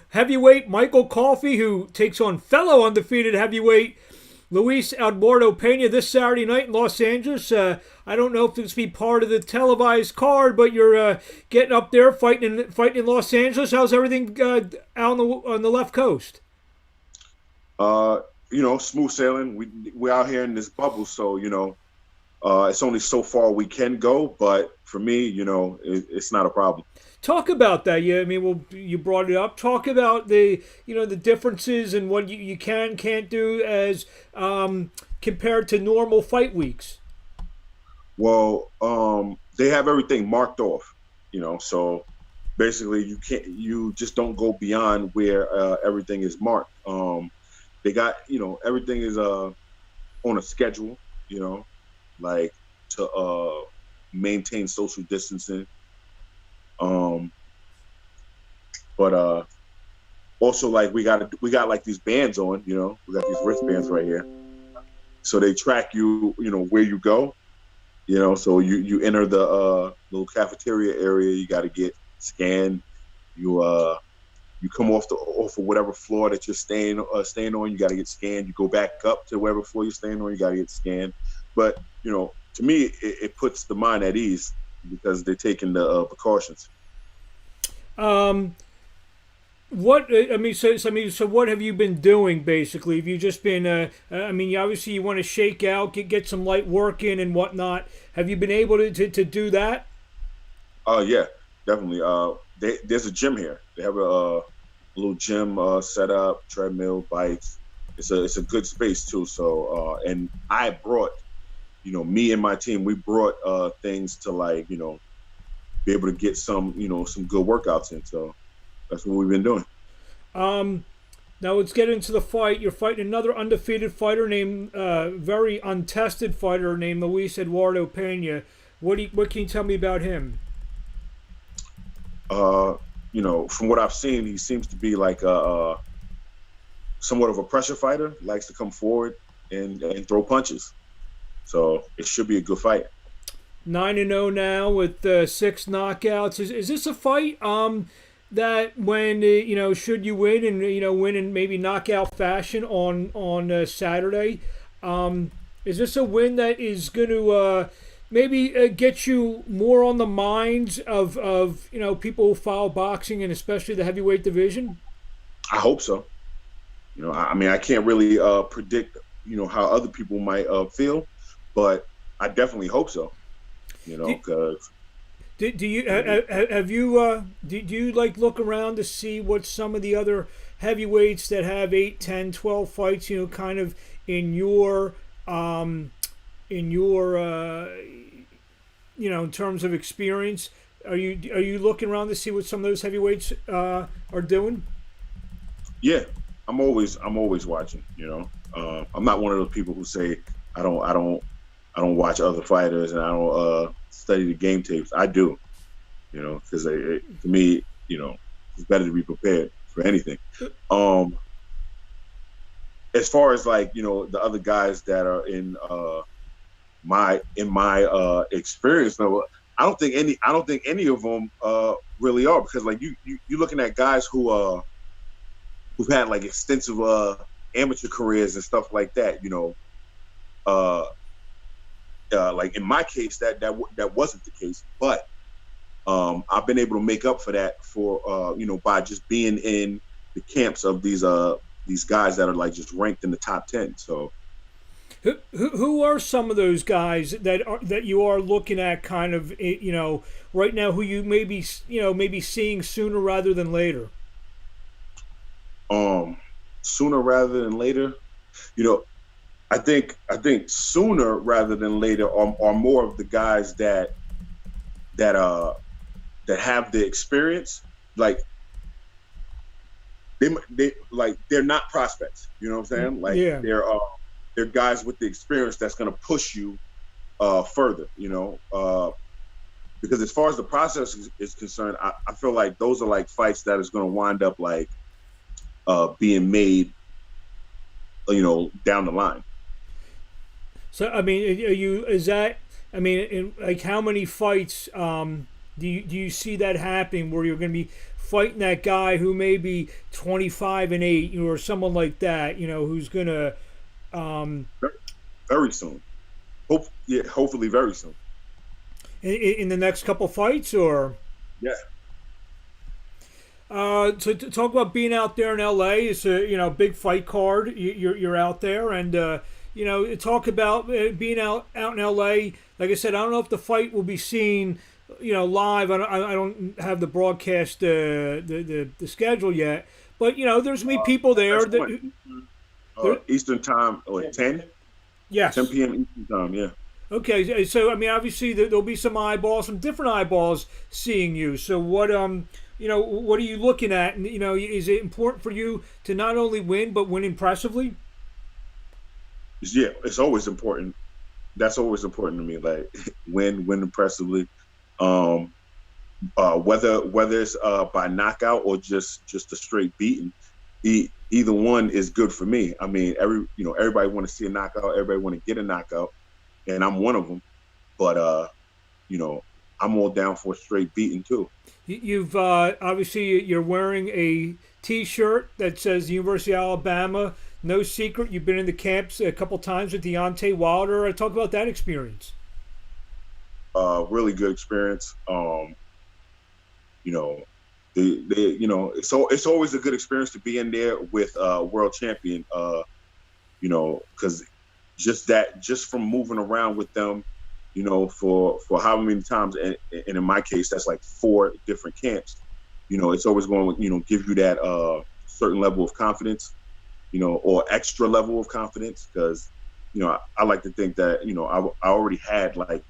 Heavyweight Michael Coffie, who takes on fellow undefeated heavyweight Luis Eduardo Pena this Saturday night in Los Angeles. I don't know if this will be part of the televised card, but you're getting up there fighting in Los Angeles. How's everything out on the left coast? Smooth sailing. We're out here in this bubble, so it's only so far we can go. But for me, it's not a problem. Talk about that. Yeah, I mean, well, you brought it up. Talk about the differences and what you can't do as compared to normal fight weeks. Well, they have everything marked off, so basically you just don't go beyond where everything is marked. They got, everything is on a schedule, like to maintain social distancing. But also, like, we got like these bands on, we got these wristbands right here, so they track you, where you go, so you enter the little cafeteria area, you got to get scanned. You come off of whatever floor that you're staying on, you got to get scanned. You go back up to whatever floor you're staying on, you got to get scanned. But to me, it puts the mind at ease because they're taking the precautions. So what have you been doing basically? Have you just been? Obviously you want to shake out, get some light work in and whatnot. Have you been able to do that? Yeah, definitely. There's a gym here. They have a little gym set up, treadmill, bikes. It's a good space too. So and I brought, me and my team, we brought things to be able to get some good workouts in. So that's what we've been doing. Now let's get into the fight. You're fighting another undefeated fighter named, very untested fighter named Luis Eduardo Pena. What can you tell me about him? From what I've seen, he seems to be like somewhat of a pressure fighter. Likes to come forward and throw punches. So it should be a good fight. 9-0 now with 6 knockouts. Is this a fight that when should you win and win in maybe knockout fashion on Saturday? Is this a win that is going to maybe get you more on the minds of people who follow boxing and especially the heavyweight division? I hope so. I can't really predict how other people might feel, but I definitely hope so. Because do you like look around to see what some of the other heavyweights that have 8, 10, 12 fights, kind of in your in terms of experience, are you looking around to see what some of those heavyweights are doing? Yeah, I'm always watching. I'm not one of those people who say I don't watch other fighters and I don't study the game tapes. I do, because to me, it's better to be prepared for anything. As far as the other guys that are in my experience, though, I don't think any of them really are, because you're looking at guys who've had extensive amateur careers and stuff like that. In my case, that wasn't the case, but I've been able to make up for that by just being in the camps of these guys that are just ranked in the top 10. So. Who are some of those guys that you are looking at kind of right now, who you maybe seeing sooner rather than later? Sooner rather than later, I think sooner rather than later are more of the guys that have the experience. They're not prospects. You know what I'm saying? Yeah. They're guys with the experience that's going to push you further, because as far as the process is concerned, I feel like those are fights that is going to wind up being made, down the line. So, how many fights Do you see that happening where you're going to be fighting that guy who may be 25-8, or someone like that, who's going to very soon. Hopefully very soon. In the next couple fights, or Yeah. So to talk about being out there in LA, it's a big fight card. You're out there, and talk about being out in LA. Like I said, I don't know if the fight will be seen live. I don't have the broadcast the schedule yet, but there's gonna be people there. Eastern time, 10. Yes. 10 p.m. Eastern time. Yeah. Okay, so I mean, obviously there'll be some different eyeballs seeing you. So what what are you looking at? And is it important for you to not only win but win impressively? Yeah, it's always important. That's always important to me. Like win impressively. Whether it's by knockout or just a straight beating, either one is good for me. I mean, everybody want to see a knockout. Everybody want to get a knockout, and I'm one of them. But I'm all down for a straight beating too. You've obviously you're wearing a T-shirt that says University of Alabama. No secret, you've been in the camps a couple times with Deontay Wilder. Talk about that experience. Really good experience. It's always a good experience to be in there with world champion. Because just from moving around with them, for how many times, and in my case, that's like 4 different camps. It's always going to, give you that certain level of confidence, or extra level of confidence, because, I like to think that, I already had like,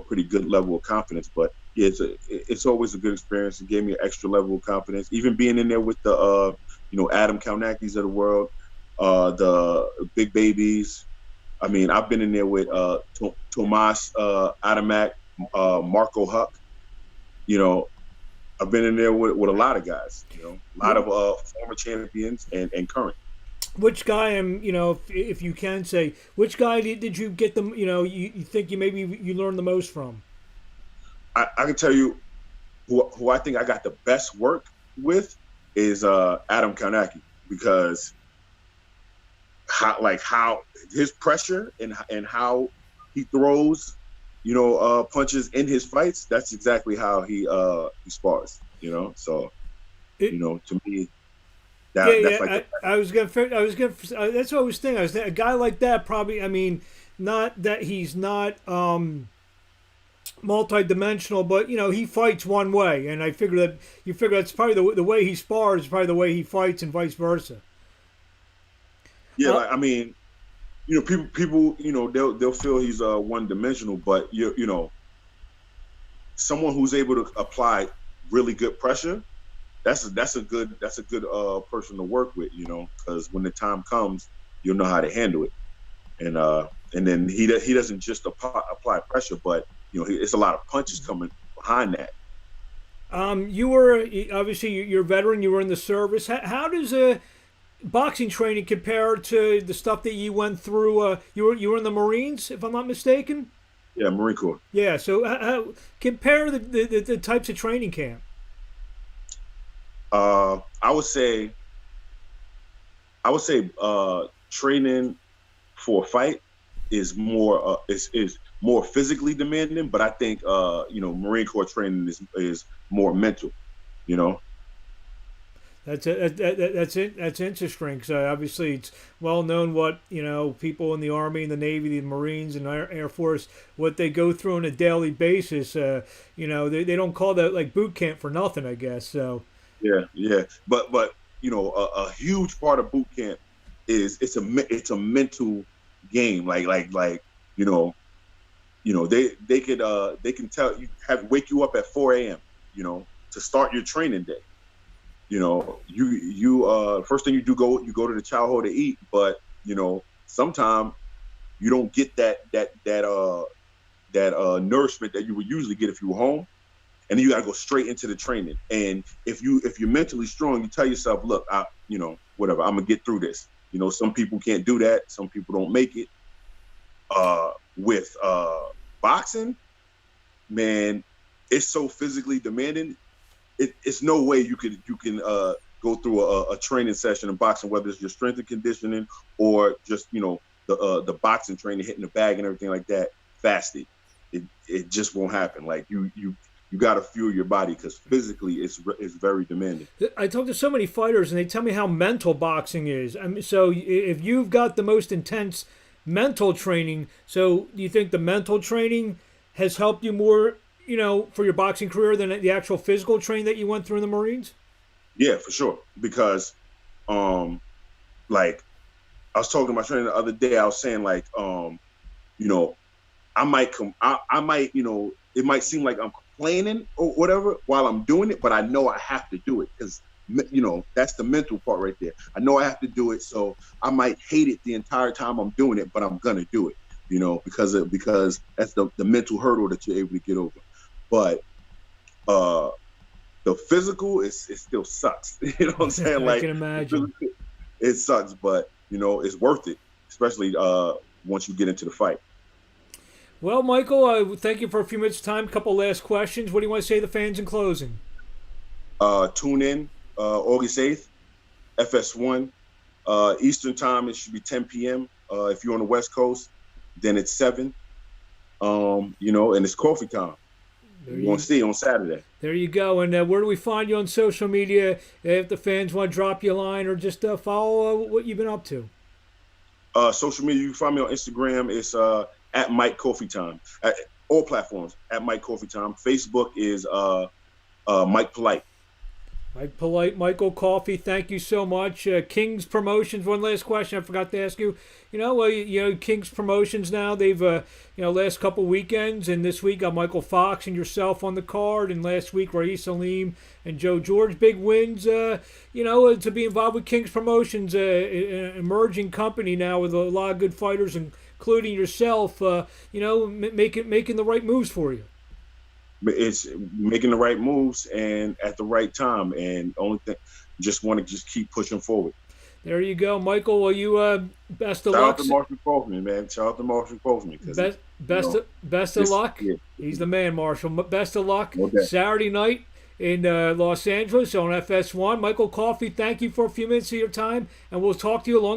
pretty good level of confidence, but it's always a good experience. It gave me an extra level of confidence, even being in there with the, Adam Kalnakis of the world, the big babies. I mean, I've been in there with Tomas Adamak, Marco Huck. I've been in there with a lot of guys, a lot of former champions and current. Which guy, if you can say, which guy did you get them, you think you learned the most from? I can tell you who I think I got the best work with is Adam Kalnaki, because how his pressure and how he throws, punches in his fights. That's exactly how he spars. So to me, that's like I was gonna. That's what I was thinking. A guy like that probably. I mean, not that he's not multi-dimensional, but he fights one way, and I figure that's probably the way he spars is probably the way he fights, and vice versa. Yeah, I mean, people, they'll feel he's one-dimensional, but someone who's able to apply really good pressure, that's a good person to work with, because when the time comes, you'll know how to handle it, and then he doesn't just apply pressure, but it's a lot of punches coming behind that. You were obviously you're a veteran. You were in the service. How does boxing training compare to the stuff that you went through? You were in the Marines, if I'm not mistaken. Yeah, Marine Corps. Yeah, so how compare the types of training camp? I would say training for a fight is more is more physically demanding, but I think Marine Corps training is more mental. That's interesting, because obviously it's well known what people in the Army and the Navy, the Marines and Air Force, what they go through on a daily basis. They don't call that like boot camp for nothing, I guess. So yeah, but a huge part of boot camp is it's a mental game. Like they can tell you, wake you up at 4 a.m. To start your training day. You first thing you do, you go to the chow hall to eat, but sometimes you don't get that nourishment that you would usually get if you were home, and then you got to go straight into the training. And if you're mentally strong, you tell yourself, look, whatever, I'm gonna get through this. Some people can't do that. Some people don't make it. With boxing, man, it's so physically demanding. It's no way you can go through a training session in boxing, whether it's your strength and conditioning or just the boxing training, hitting the bag and everything like that, fasted. It just won't happen. Like you got to fuel your body because physically it's very demanding. I talk to so many fighters and they tell me how mental boxing is. I mean, so if you've got the most intense mental training, so do you think the mental training has helped you more, for your boxing career than the actual physical training that you went through in the Marines? Yeah, for sure. Because, like, I was talking to my trainer the other day. I was saying, like, I might it might seem like I'm complaining or whatever while I'm doing it, but I know I have to do it because, that's the mental part right there. I know I have to do it, so I might hate it the entire time I'm doing it, but I'm gonna do it, because that's the mental hurdle that you're able to get over. But the physical it still sucks. You know what I'm saying? Like, I can imagine. It sucks, but it's worth it, especially once you get into the fight. Well, Michael, thank you for a few minutes' time. A couple last questions. What do you want to say to the fans in closing? Tune in August 8th, FS1. Eastern time, it should be 10 p.m. If you're on the West Coast, then it's 7. And it's coffee time. We're going to see you on Saturday. There you go. And where do we find you on social media if the fans want to drop you a line or just follow what you've been up to? Social media, you can find me on Instagram. It's at Mike Coffee Time. At all platforms, at Mike Coffee Time. Facebook is Mike Polite. Mike Polite, Michael Coffie, thank you so much. King's Promotions, one last question I forgot to ask you. King's Promotions now, they've, last couple weekends, and this week got Michael Fox and yourself on the card, and last week Raees Salim and Joe George, big wins, to be involved with King's Promotions, an emerging company now with a lot of good fighters, including yourself, making the right moves for you. It's making the right moves and at the right time, and only thing, just want to keep pushing forward. There you go, Michael. Well, you best of luck. Shout out to Marshall Kaufman, man. Shout out to Marshall Kaufman. Best of luck. Yeah. He's the man, Marshall. Best of luck. Okay. Saturday night in Los Angeles on FS1. Michael Coffie, thank you for a few minutes of your time, and we'll talk to you along